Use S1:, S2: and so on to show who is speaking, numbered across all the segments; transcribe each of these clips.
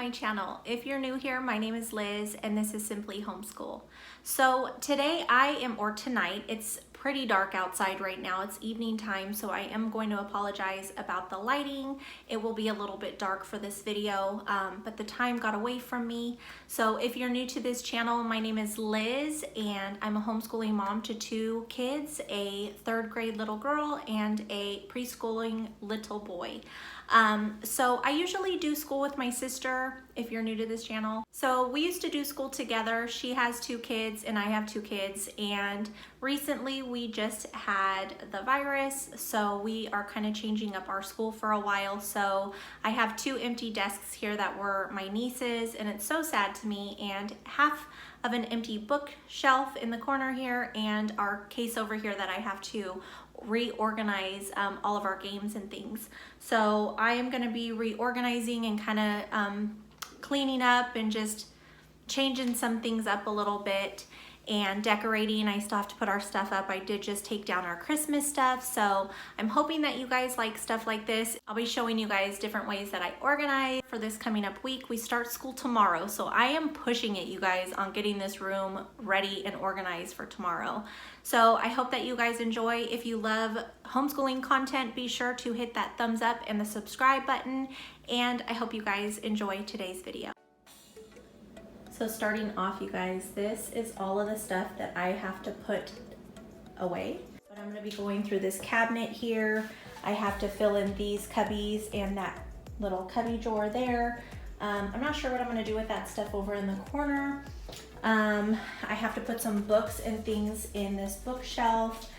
S1: my channel. If you're new here, my name is Liz and this is Simply Homeschool. So today tonight, it's pretty dark outside right now. It's evening time, so I am going to apologize about the lighting. It will be a little bit dark for this video, but the time got away from me. So if you're new to this channel, my name is Liz and I'm a homeschooling mom to two kids, a third grade little girl and a preschooling little boy. So I usually do school with my sister, if you're new to this channel. So we used to do school together. She has two kids and I have two kids, and recently we just had the virus, so we are kind of changing up our school for a while. So I have two empty desks here that were my niece's, and it's so sad to me, and half of an empty bookshelf in the corner here, and our case over here that I have to reorganize all of our games and things. So I am going to be reorganizing and kind of cleaning up and just changing some things up a little bit and decorating. I still have to put our stuff up. I did just take down our Christmas stuff, so I'm hoping that you guys like stuff like this. I'll be showing you guys different ways that I organize for this coming up week. We start school tomorrow, so I am pushing it, you guys, on getting this room ready and organized for tomorrow. So I hope that you guys enjoy. If you love homeschooling content, be sure to hit that thumbs up and the subscribe button, and I hope you guys enjoy today's video. So starting off, you guys, this is all of the stuff that I have to put away. But I'm gonna be going through this cabinet here. I have to fill in these cubbies and that little cubby drawer there. I'm not sure what I'm gonna do with that stuff over in the corner. I have to put some books and things in this bookshelf,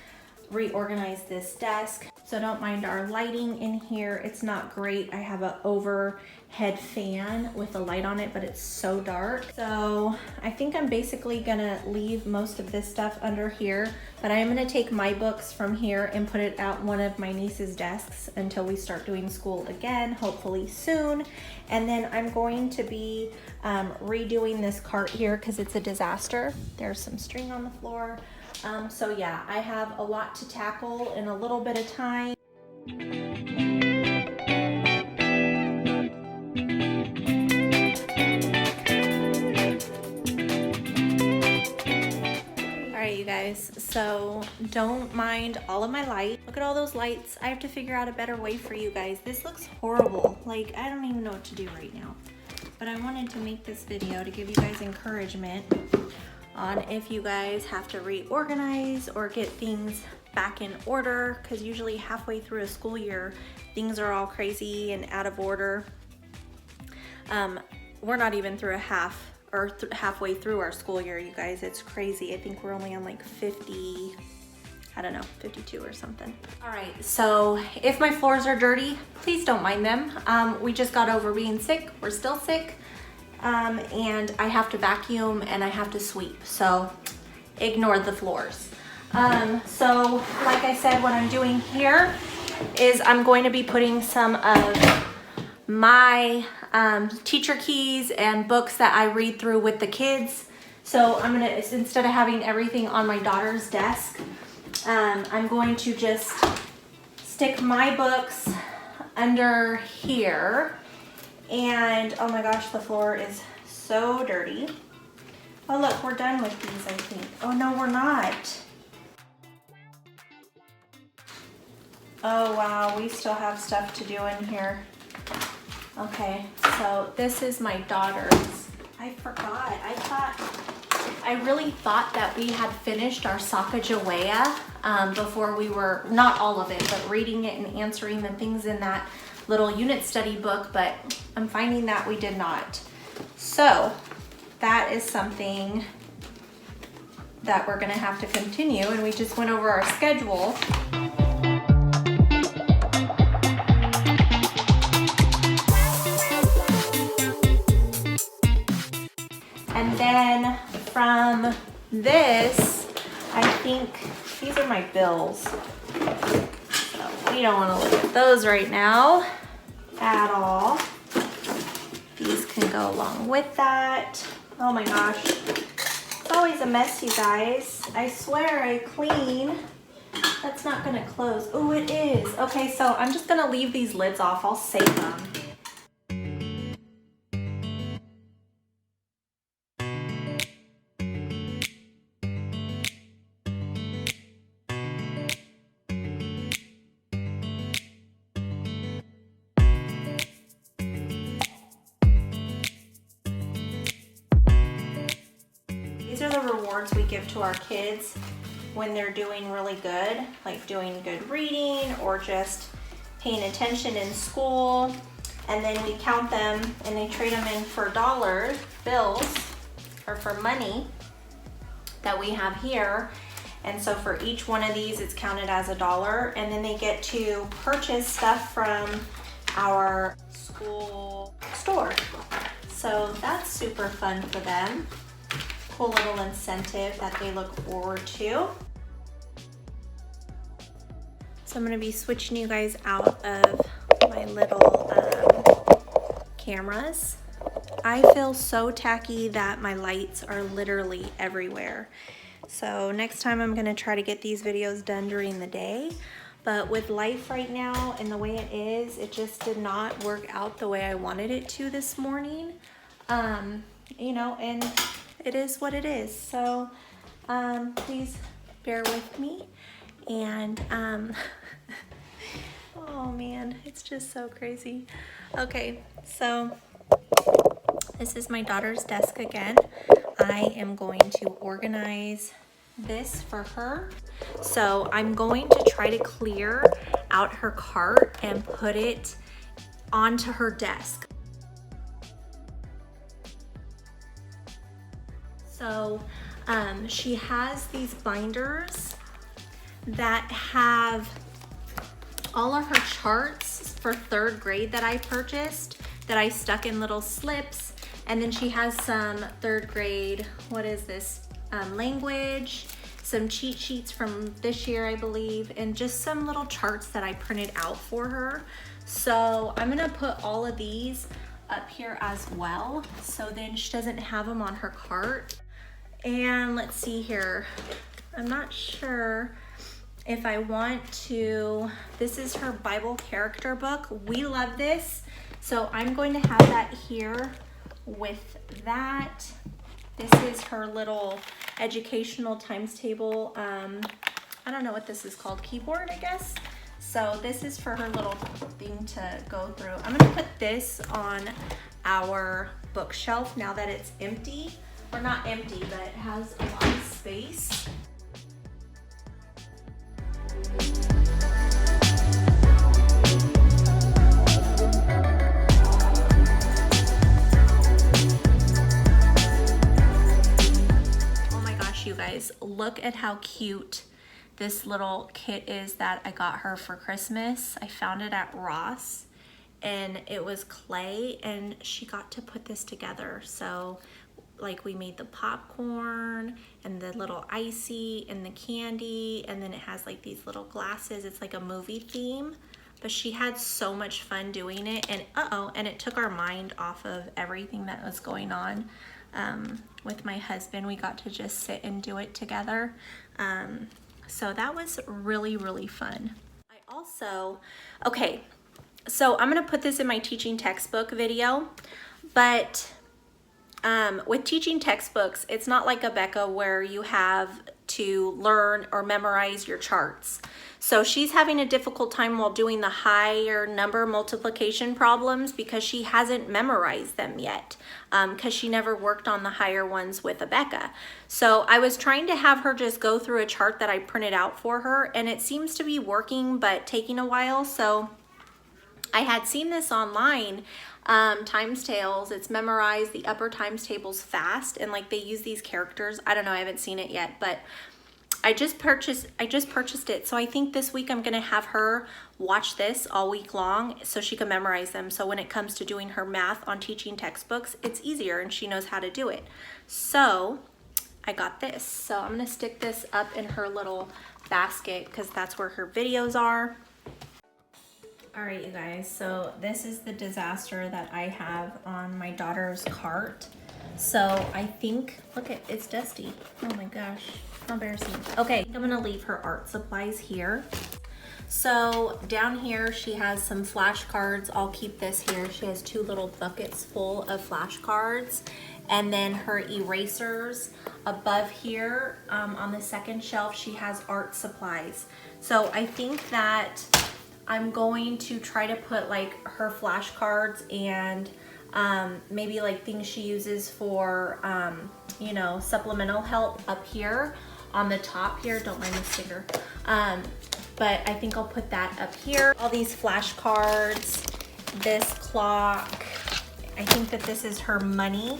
S1: reorganize this desk. So don't mind our lighting in here. It's not great. I have an overhead fan with a light on it, but it's so dark. So I think I'm basically gonna leave most of this stuff under here, but I am gonna take my books from here and put it at one of my niece's desks until we start doing school again, hopefully soon. And then I'm going to be redoing this cart here because it's a disaster. There's some string on the floor. So yeah, I have a lot to tackle in a little bit of time. Alright, you guys, so don't mind all of my light. Look at all those lights. I have to figure out a better way for you guys. This looks horrible. Like, I don't even know what to do right now. But I wanted to make this video to give you guys encouragement on if you guys have to reorganize or get things back in order, because usually halfway through a school year things are all crazy and out of order. We're not even through a half or halfway through our school year, you guys. It's crazy. I think we're only on like 50, I don't know, 52 or something. All right, so if my floors are dirty, please don't mind them. We just got over being sick. We're still sick. And I have to vacuum and I have to sweep, so ignore the floors. So like I said, what I'm doing here is I'm going to be putting some of my teacher keys and books that I read through with the kids. So I'm gonna, instead of having everything on my daughter's desk, I'm going to just stick my books under here. And oh my gosh, the floor is so dirty. Oh look, we're done with these, I think. Oh no, we're not. Oh wow, we still have stuff to do in here. Okay, so this is my daughter's. I forgot. I really thought that we had finished our Sacagawea before we were, not all of it, but reading it and answering the things in that little unit study book, but I'm finding that we did not. So that is something that we're gonna have to continue, and we just went over our schedule. And then from this, I think these are my bills. So we don't want to look at those right now at all. These can go along with that. Oh my gosh, it's always a mess, you guys. I swear I clean. That's not gonna close. Oh, it is. Okay, so I'm just gonna leave these lids off. I'll save them. awards we give to our kids when they're doing really good, like doing good reading or just paying attention in school. And then we count them and they trade them in for bills, or for money that we have here. And so for each one of these, it's counted as $1. And then they get to purchase stuff from our school store. So that's super fun for them. Cool little incentive that they look forward to. So I'm gonna be switching you guys out of my little cameras. I feel so tacky that my lights are literally everywhere. So next time I'm gonna try to get these videos done during the day, but with life right now and the way it is, it just did not work out the way I wanted it to this morning. You know, and it is what it is. So please bear with me. And oh man, it's just so crazy. Okay, so this is my daughter's desk again. I am going to organize this for her. So I'm going to try to clear out her cart and put it onto her desk. So she has these binders that have all of her charts for 3rd grade that I purchased, that I stuck in little slips. And then she has some 3rd grade, what is this, language, some cheat sheets from this year, I believe, and just some little charts that I printed out for her. So I'm gonna put all of these up here as well, so then she doesn't have them on her cart. And let's see here, I'm not sure if I want to, this is her Bible character book. We love this, so I'm going to have that here with that. This is her little educational times table. I don't know what this is called, keyboard, I guess. So this is for her little thing to go through. I'm gonna put this on our bookshelf now that it's empty, or not empty, but it has a lot of space. You guys, look at how cute this little kit is that I got her for Christmas. I found it at Ross and it was clay and she got to put this together. So like we made the popcorn and the little icy and the candy, and then it has like these little glasses. It's like a movie theme, but she had so much fun doing it. And and it took our mind off of everything that was going on. With my husband, we got to just sit and do it together. So that was really, really fun. I also, okay, so I'm gonna put this in my teaching textbook video, but with teaching textbooks, it's not like Abeka where you have to learn or memorize your charts. So she's having a difficult time while doing the higher number multiplication problems because she hasn't memorized them yet, because she never worked on the higher ones with Abeka. So I was trying to have her just go through a chart that I printed out for her, and it seems to be working but taking a while. So I had seen this online, times tables. It's memorized the upper times tables fast, and like they use these characters. I don't know, I haven't seen it yet, but I just purchased it. So I think this week I'm gonna have her watch this all week long so she can memorize them. So when it comes to doing her math on teaching textbooks, it's easier and she knows how to do it. So I got this. So I'm gonna stick this up in her little basket because that's where her videos are. All right, you guys, so this is the disaster that I have on my daughter's cart. So I think, look at, it's dusty. Oh my gosh, how embarrassing. Okay, I'm gonna leave her art supplies here. So down here, she has some flashcards. I'll keep this here. She has 2 little buckets full of flashcards. And then her erasers. Above here, on the second shelf, she has art supplies. So I think that I'm going to try to put like her flashcards and maybe like things she uses for you know, supplemental help up here on the top here. Don't mind the sticker. But I think I'll put that up here. All these flashcards, this clock. I think that this is her money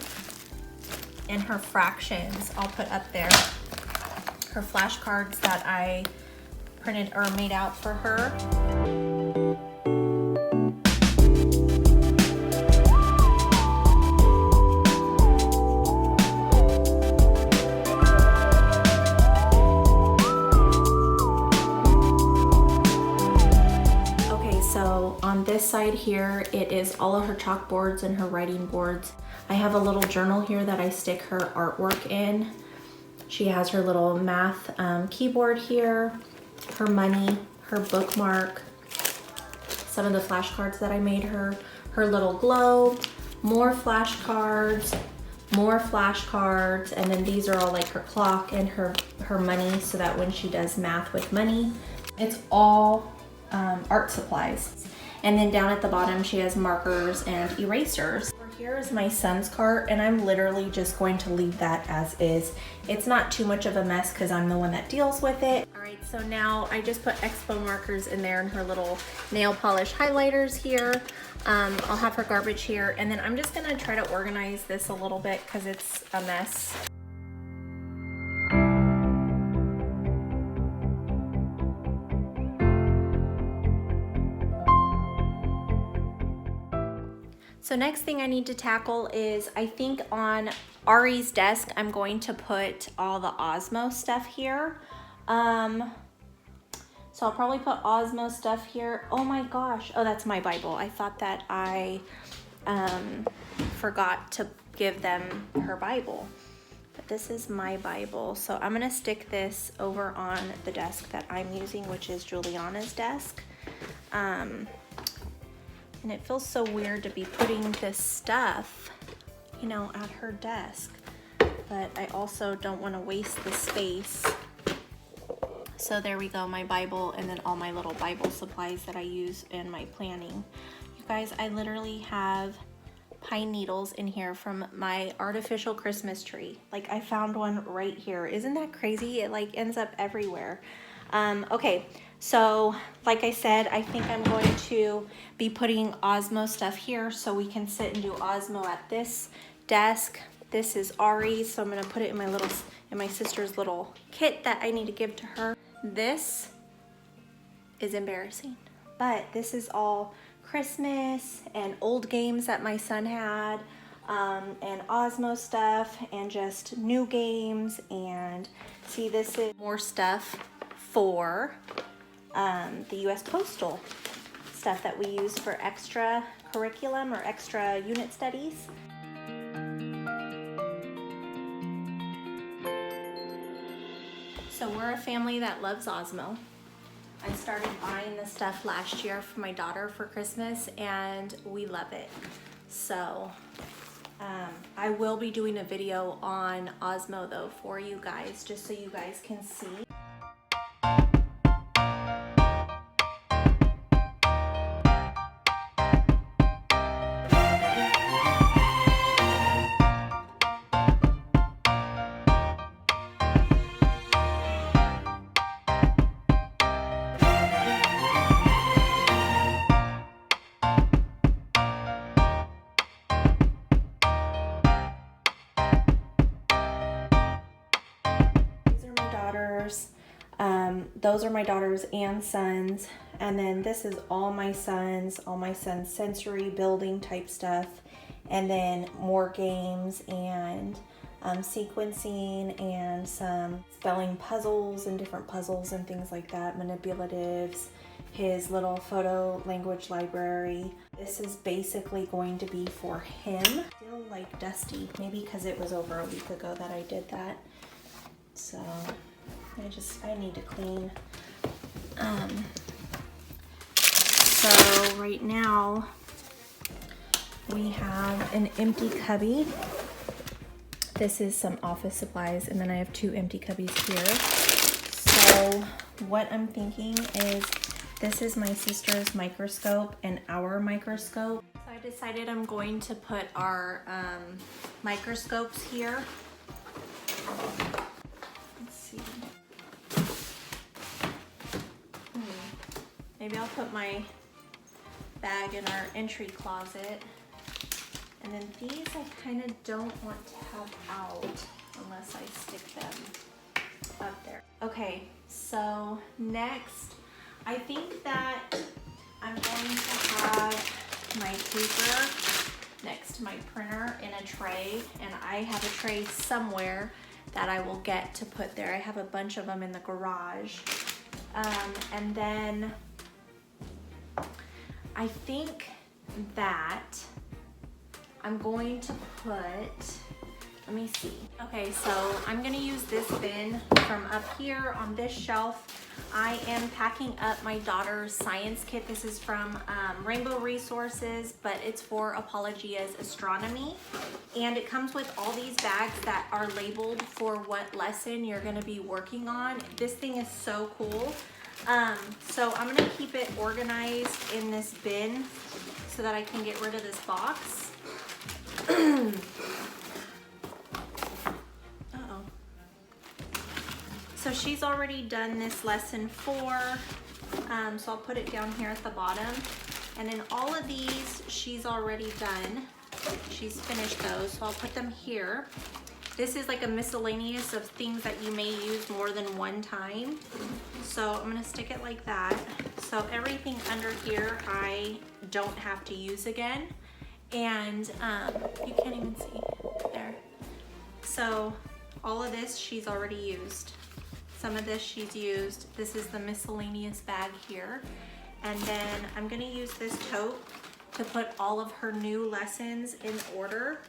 S1: and her fractions. I'll put up there. Her flashcards that I printed or made out for her. So on this side here, it is all of her chalkboards and her writing boards. I have a little journal here that I stick her artwork in. She has her little math keyboard here, her money, her bookmark, some of the flashcards that I made her, her little globe, more flashcards, and then these are all like her clock and her money, so that when she does math with money, it's all art supplies. And then down at the bottom she has markers and erasers. Here is my son's cart, and I'm literally just going to leave that as is. It's not too much of a mess because I'm the one that deals with it. All right, so now I just put expo markers in there and her little nail polish highlighters here. I'll have her garbage here, and then I'm just gonna try to organize this a little bit because it's a mess. So next thing I need to tackle is, I think on Ari's desk, I'm going to put all the Osmo stuff here. So I'll probably put Osmo stuff here. Oh my gosh. Oh, that's my Bible. I thought that I forgot to give them her Bible. But this is my Bible. So I'm gonna stick this over on the desk that I'm using, which is Juliana's desk. And it feels so weird to be putting this stuff, you know, at her desk. But I also don't want to waste the space. So there we go, my Bible, and then all my little Bible supplies that I use in my planning. You guys, I literally have pine needles in here from my artificial Christmas tree. Like, I found one right here. Isn't that crazy? It like ends up everywhere. Okay, so like I said, I think I'm going to be putting Osmo stuff here so we can sit and do Osmo at this desk. This is Ari's, so I'm gonna put it in my sister's little kit that I need to give to her. This is embarrassing, but this is all Christmas and old games that my son had, and Osmo stuff and just new games. And see, this is more stuff for the U.S. Postal stuff that we use for extra curriculum or extra unit studies. So we're a family that loves Osmo. I started buying this stuff last year for my daughter for Christmas, and we love it. So I will be doing a video on Osmo though for you guys, just so you guys can see. Those are my daughters and sons, and then this is all my sons' sensory building type stuff, and then more games and sequencing and some spelling puzzles and different puzzles and things like that, manipulatives, his little photo language library. This is basically going to be for him. Still like dusty, maybe because it was over a week ago that I did that. So I need to clean. So right now we have an empty cubby. This is some office supplies, and then I have 2 empty cubbies here. So what I'm thinking is, this is my sister's microscope and our microscope. So I decided I'm going to put our microscopes here. Let's see. Maybe I'll put my bag in our entry closet. And then these I kind of don't want to have out unless I stick them up there. Okay, so next, I think that I'm going to have my paper next to my printer in a tray, and I have a tray somewhere that I will get to put there. I have a bunch of them in the garage. And then I think that I'm going to put, let me see. Okay, so I'm gonna use this bin from up here on this shelf. I am packing up my daughter's science kit. This is from Rainbow Resources, but it's for Apologia's astronomy. And it comes with all these bags that are labeled for what lesson you're gonna be working on. This thing is so cool. So I'm gonna keep it organized in this bin so that I can get rid of this box. So she's already done this lesson 4, so I'll put it down here at the bottom. And then all of these she's already done. She's finished those, so I'll put them here. This is like a miscellaneous of things that you may use more than one time. So I'm gonna stick it like that. So everything under here I don't have to use again. And you can't even see there. So all of this she's already used. Some of this she's used. This is the miscellaneous bag here. And then I'm gonna use this tote to put all of her new lessons in order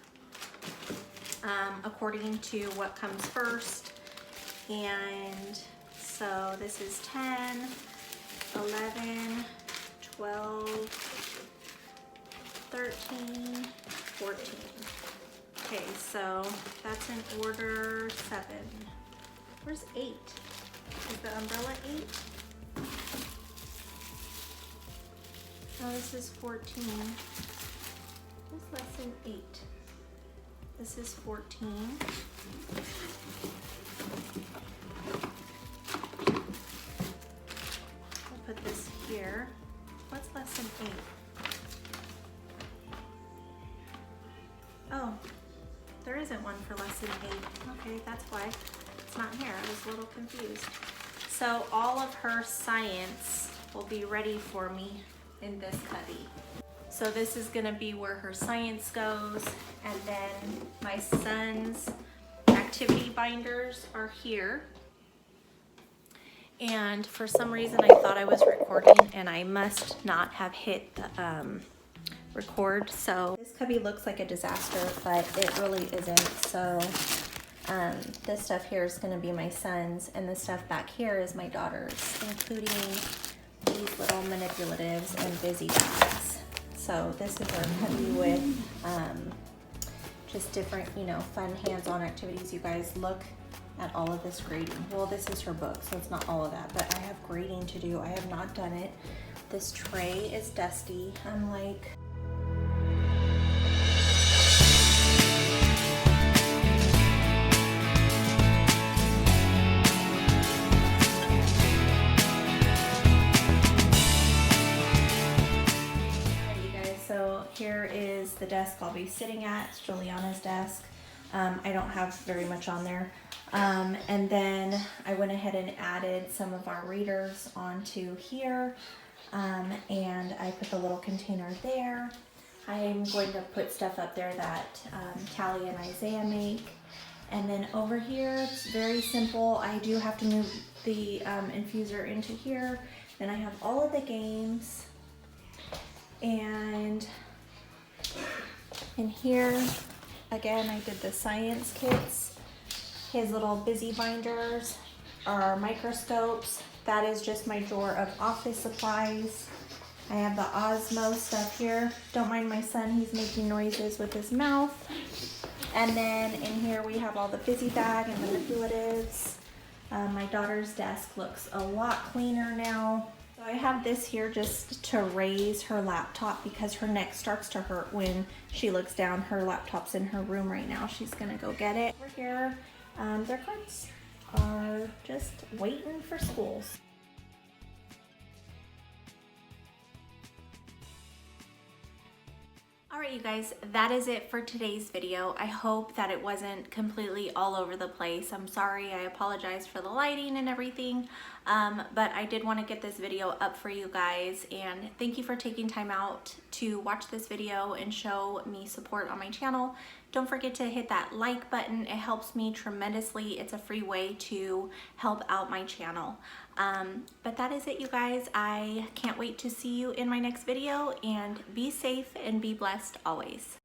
S1: according to what comes first. And so this is 10, 11, 12, 13, 14. Okay, so that's in order 7. Where's 8? Is the umbrella 8? No, this is 14. Where's lesson 8? This is 14. I'll put this here. What's lesson 8? Oh, there isn't one for lesson 8. Okay, that's why it's not here. I was a little confused. So all of her science will be ready for me in this cubby. So this is gonna be where her science goes, and then my son's activity binders are here. And for some reason I thought I was recording and I must not have hit the record. So this cubby looks like a disaster, but it really isn't. So this stuff here is gonna be my son's, and the stuff back here is my daughter's, including these little manipulatives and busy bags. So this is our cubby with just different, you know, fun hands-on activities. You guys look at all of this grading. Well, this is her book, so it's not all of that, but I have grading to do. I have not done it. This tray is dusty. I'm like, here is the desk I'll be sitting at. It's Juliana's desk. I don't have very much on there. And then I went ahead and added some of our readers onto here. And I put the little container there. I'm going to put stuff up there that Callie and Isaiah make. And then over here, it's very simple. I do have to move the infuser into here. Then I have all of the games. And in here, again, I did the science kits. His little busy binders are microscopes. That is just my drawer of office supplies. I have the Osmo stuff here. Don't mind my son, he's making noises with his mouth. And then in here we have all the busy bag and manipulatives. My daughter's desk looks a lot cleaner now. So I have this here just to raise her laptop because her neck starts to hurt when she looks down. Her laptop's in her room right now. She's gonna go get it. Over here, their carts are just waiting for schools. Alright you guys, that is it for today's video. I hope that it wasn't completely all over the place. I'm sorry, I apologize for the lighting and everything, but I did want to get this video up for you guys, and thank you for taking time out to watch this video and show me support on my channel. Don't forget to hit that like button. It helps me tremendously. It's a free way to help out my channel. But that is it, you guys. I can't wait to see you in my next video, and be safe and be blessed always.